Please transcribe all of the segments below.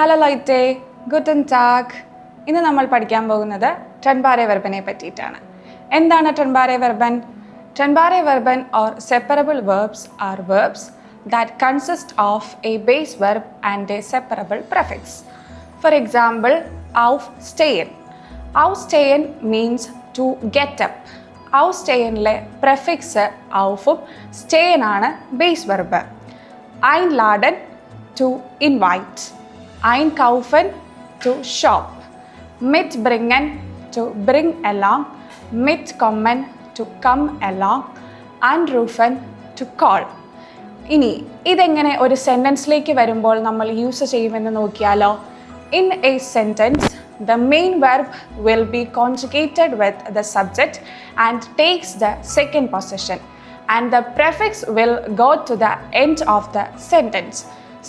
Hello ലൈറ്റെ, Guten tag. ഇന്ന് നമ്മൾ പഠിക്കാൻ പോകുന്നത് ട്രെൻബാരെ വെർബനെ പറ്റിയിട്ടാണ്. എന്താണ് ട്രെൻബാരെ വെർബൻ? ട്രെൻബാരെ വെർബൻ or separable verbs are verbs that consist of a base verb and a separable prefix. For example, aufstehen. Aufstehen means to get up. Aufstehenle prefix aufum stehen ആണ് base verb. Einladen to invite. Einkaufen to shop. Mitbringen to bring along. Mitkommen to come along. Anrufen to call. ഇനി ഇതെങ്ങനെ ഒരു സെൻറ്റൻസിലേക്ക് വരുമ്പോൾ നമ്മൾ use ചെയ്യുമെന്ന് നോക്കിയാലോ. In A sentence the main verb will be conjugated with the subject and takes the second position, and the prefix will go to the end of the sentence.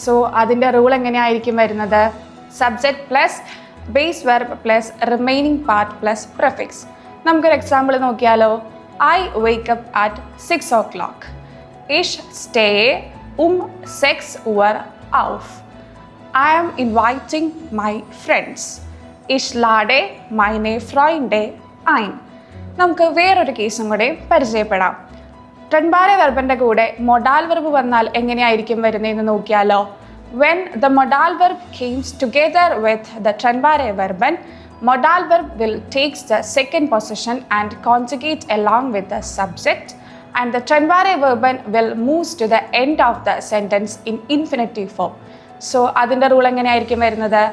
So അതിൻ്റെ rule എങ്ങനെയായിരിക്കും വരുന്നത്? Subject plus base verb plus remaining part plus prefix. നമുക്കൊരു example നോക്കിയാലോ. I wake up at 6 o'clock. Ich stehe 6 Uhr auf. I am inviting my friends. Ich lade meine Freunde ein. നമുക്ക് വേറൊരു കേസും കൂടെ പരിചയപ്പെടാം. ട്രെൻബാരെ വെർബിൻ്റെ കൂടെ മൊഡാൽ വെർബ് വന്നാൽ എങ്ങനെയായിരിക്കും വരുന്നതെന്ന് നോക്കിയാലോ. When the modal verb comes together with the ട്രെൻബാരെ വെർബൻ, modal verb will take the second position and conjugate along with the subject, and the ട്രെൻബാരെ വെർബൻ will move to the end of the sentence in infinitive form. So അതിൻ്റെ rule എങ്ങനെയായിരിക്കും വരുന്നത്?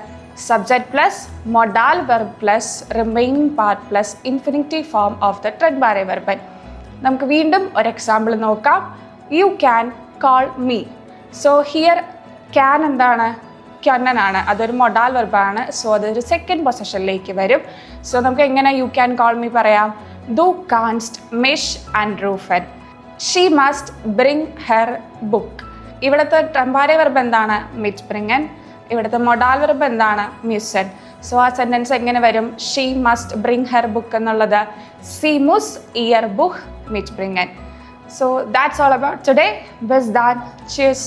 Subject plus modal verb plus remaining part plus infinitive form of the ട്രെൻബാരെ വെർബൻ. നമുക്ക് വീണ്ടും ഒരു example നോക്കാം. You can call me. So here can എന്താണ്? ക്യാനാണ്. അതൊരു മൊഡാൽ വെർബാണ്. സോ അതൊരു സെക്കൻഡ് പൊസിഷനിലേക്ക് വരും. സോ നമുക്ക് എങ്ങനെ യു ക്യാൻ കോൾ മീ പറയാം? Du kannst mich anrufen. She must bring her book. ഇവിടുത്തെ ട്രെൻബാരെ വെർബ് എന്താണ്? mitbringen. ഇവിടുത്തെ മൊഡാൽ വെർബ് എന്താണ്? müssen. സോ ആ സെൻറ്റൻസ് എങ്ങനെ വരും? She must bring her book എന്നുള്ളത് Sie muss ihr Buch mitbringen. So that's all about today. Bis dann. Tschüss.